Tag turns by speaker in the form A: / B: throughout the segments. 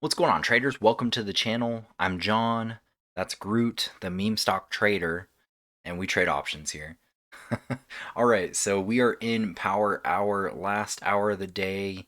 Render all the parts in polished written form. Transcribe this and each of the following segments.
A: What's going on, traders? Welcome to the channel. I'm John. That's Groot, the meme stock trader, and we trade options here. All right, so we are in power hour, last hour of the day.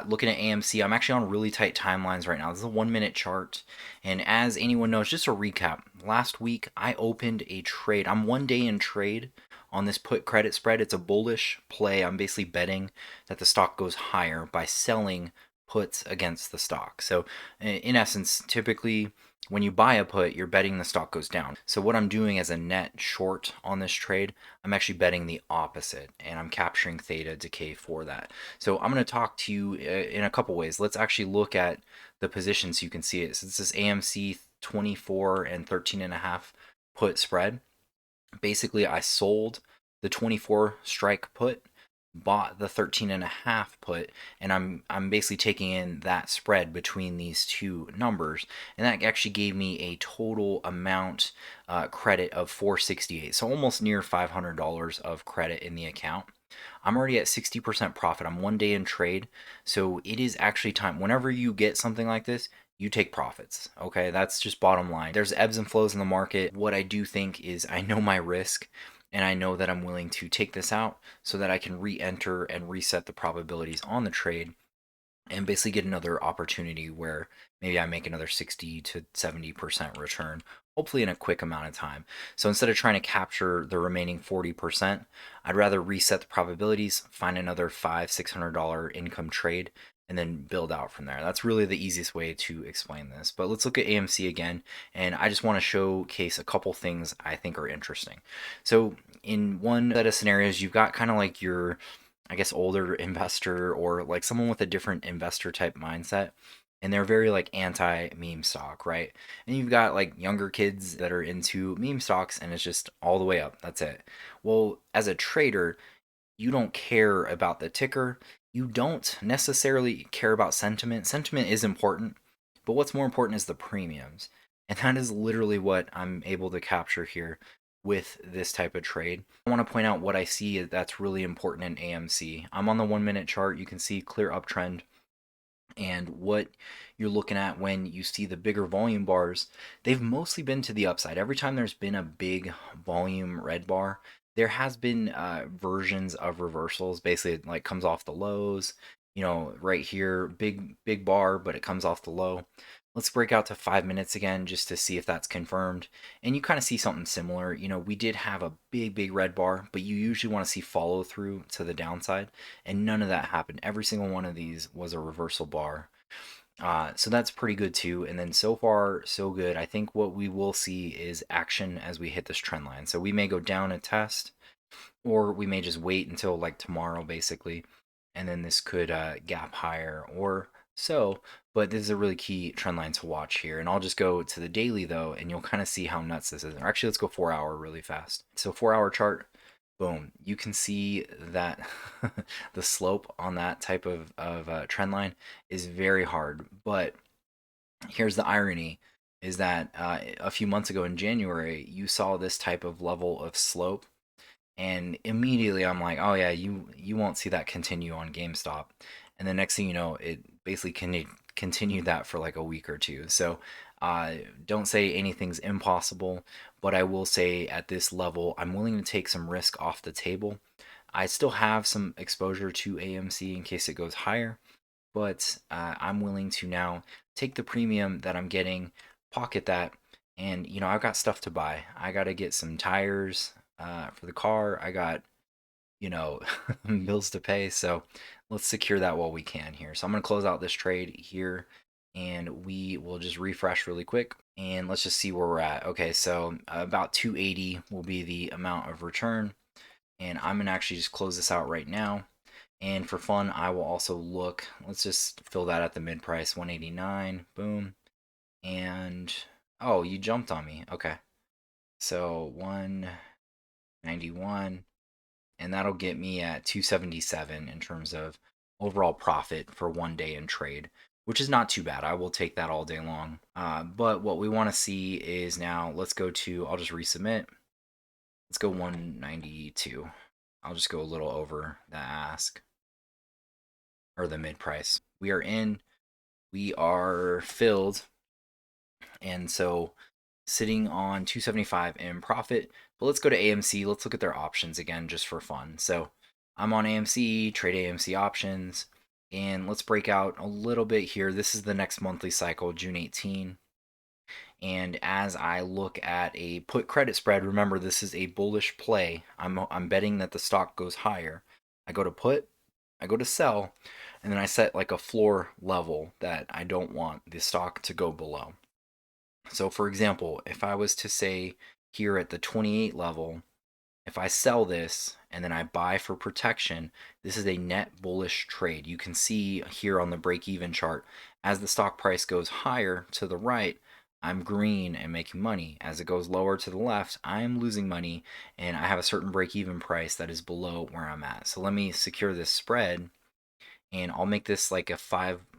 A: Looking at AMC, I'm actually on really tight timelines right now. This is a 1 minute chart. And as anyone knows, just a recap, last week I opened a trade. I'm 1 day in trade on this put credit spread. It's a bullish play. I'm basically betting that the stock goes higher by selling puts against the stock. So, in essence, typically when you buy a put, you're betting the stock goes down. So, what I'm doing as a net short on this trade, I'm actually betting the opposite and I'm capturing theta decay for that. So, I'm going to talk to you in a couple ways. Let's actually look at the position so you can see it. So, this is AMC 24 and 13 and a half put spread. Basically, I sold the 24 strike put, bought the 13 and a half put, and I'm basically taking in that spread between these two numbers, and that actually gave me a total amount credit of 468, so almost near $500 of credit in the account. I'm already at 60% profit. I'm 1 day in trade, so it is actually time. Whenever you get something like this, you take profits. Okay, that's just bottom line. There's ebbs and flows in the market. What I do think is I know my risk and I know that I'm willing to take this out so that I can re-enter and reset the probabilities on the trade and basically get another opportunity where maybe I make another 60 to 70% return, hopefully in a quick amount of time. So instead of trying to capture the remaining 40%, I'd rather reset the probabilities, find another $500-600 income trade, and then build out from there. That's really the easiest way to explain this. But let's look at AMC again, and I just want to showcase a couple things I think are interesting. So in one set of scenarios, you've got kind of like your, I guess, older investor or like someone with a different investor type mindset. And they're very like anti meme stock, right? And you've got like younger kids that are into meme stocks and it's just all the way up. That's it. Well, as a trader, you don't care about the ticker. You don't necessarily care about sentiment. Sentiment is important, but what's more important is the premiums. And that is literally what I'm able to capture here with this type of trade. I want to point out what I see that's really important in AMC. I'm on the 1 minute chart. You can see clear uptrend. And what you're looking at when you see the bigger volume bars, they've mostly been to the upside. Every time there's been a big volume red bar, there has been versions of reversals. Basically, it like comes off the lows. Right here, big bar, but it comes off the low. Let's break out to 5 minutes again just to see if that's confirmed. And you kind of see something similar. We did have a big red bar, but you usually want to see follow through to the downside, and none of that happened. Every single one of these was a reversal bar. So that's pretty good too. And then so far, so good. I think what we will see is action as we hit this trend line. So we may go down and test, or we may just wait until like tomorrow, basically, and then this could gap higher or so. But this is a really key trend line to watch here. And I'll just go to the daily though, and you'll kind of see how nuts this is. Or actually, let's go 4 hour really fast. So 4 hour chart, boom, you can see that the slope on that type of trend line is very hard. But here's the irony is that a few months ago in January, you saw this type of level of slope, and immediately I'm like, oh yeah, you won't see that continue on GameStop. And the next thing you know, it basically continued that for like a week or two. So don't say anything's impossible, but I will say at this level, I'm willing to take some risk off the table. I still have some exposure to AMC in case it goes higher, but I'm willing to now take the premium that I'm getting, pocket that, and I've got stuff to buy. I got to get some tires for the car. I got you know bills to pay, so let's secure that while we can here. So I'm going to close out this trade here, and we will just refresh really quick, and let's just see where we're at. Okay, so about 280 will be the amount of return, and I'm going to actually just close this out right now. And for fun, I will also look, let's just fill that at the mid price, 189, boom. And, oh, you jumped on me. Okay. So 191, and that'll get me at 277 in terms of overall profit for 1 day in trade, which is not too bad. I will take that all day long. But what we want to see is now, let's go to, I'll just resubmit. Let's go 192. I'll just go a little over the ask or the mid price. We are in. we are filled, and so sitting on 275 in profit. But let's go to AMC. Let's look at their options again just for fun. So I'm on AMC, trade AMC options, and let's break out a little bit here. This is the next monthly cycle, June 18. And as I look at a put credit spread, remember this is a bullish play. I'm betting that the stock goes higher. I go to put, I go to sell, and then I set like a floor level that I don't want the stock to go below. So for example, if I was to say here at the 28 level, if I sell this and then I buy for protection, this is a net bullish trade. You can see here on the break even chart, as the stock price goes higher to the right, I'm green and making money. As it goes lower to the left, I'm losing money, and I have a certain break even price that is below where I'm at. So let me secure this spread, and I'll make this like a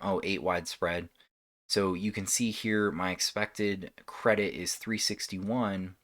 A: 8 wide spread. So you can see here my expected credit is 361,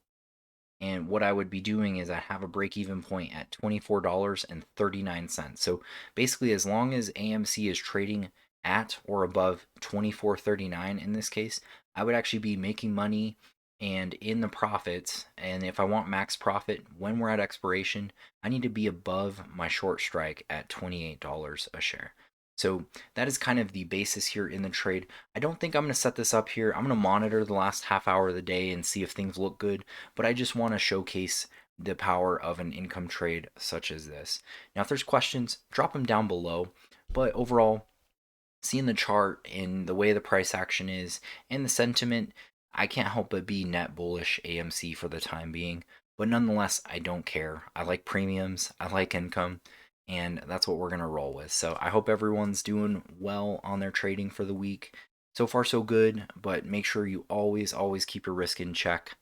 A: and what I would be doing is I have a break even point at $24.39. So basically, as long as AMC is trading at or above 24.39 in this case, I would actually be making money and in the profits. And if I want max profit when we're at expiration, I need to be above my short strike at $28 a share. So that is kind of the basis here in the trade. I don't think I'm going to set this up here. I'm going to monitor the last half hour of the day and see if things look good, but I just want to showcase the power of an income trade such as this. Now, if there's questions, drop them down below. But overall, seeing the chart and the way the price action is and the sentiment, I can't help but be net bullish AMC for the time being. But nonetheless, I don't care. I like premiums, I like income, and that's what we're going to roll with. So I hope everyone's doing well on their trading for the week. So far, so good, but make sure you always keep your risk in check.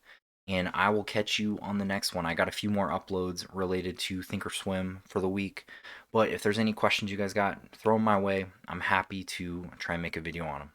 A: And I will catch you on the next one. I got a few more uploads related to Thinkorswim for the week. But if there's any questions you guys got, throw them my way. I'm happy to try and make a video on them.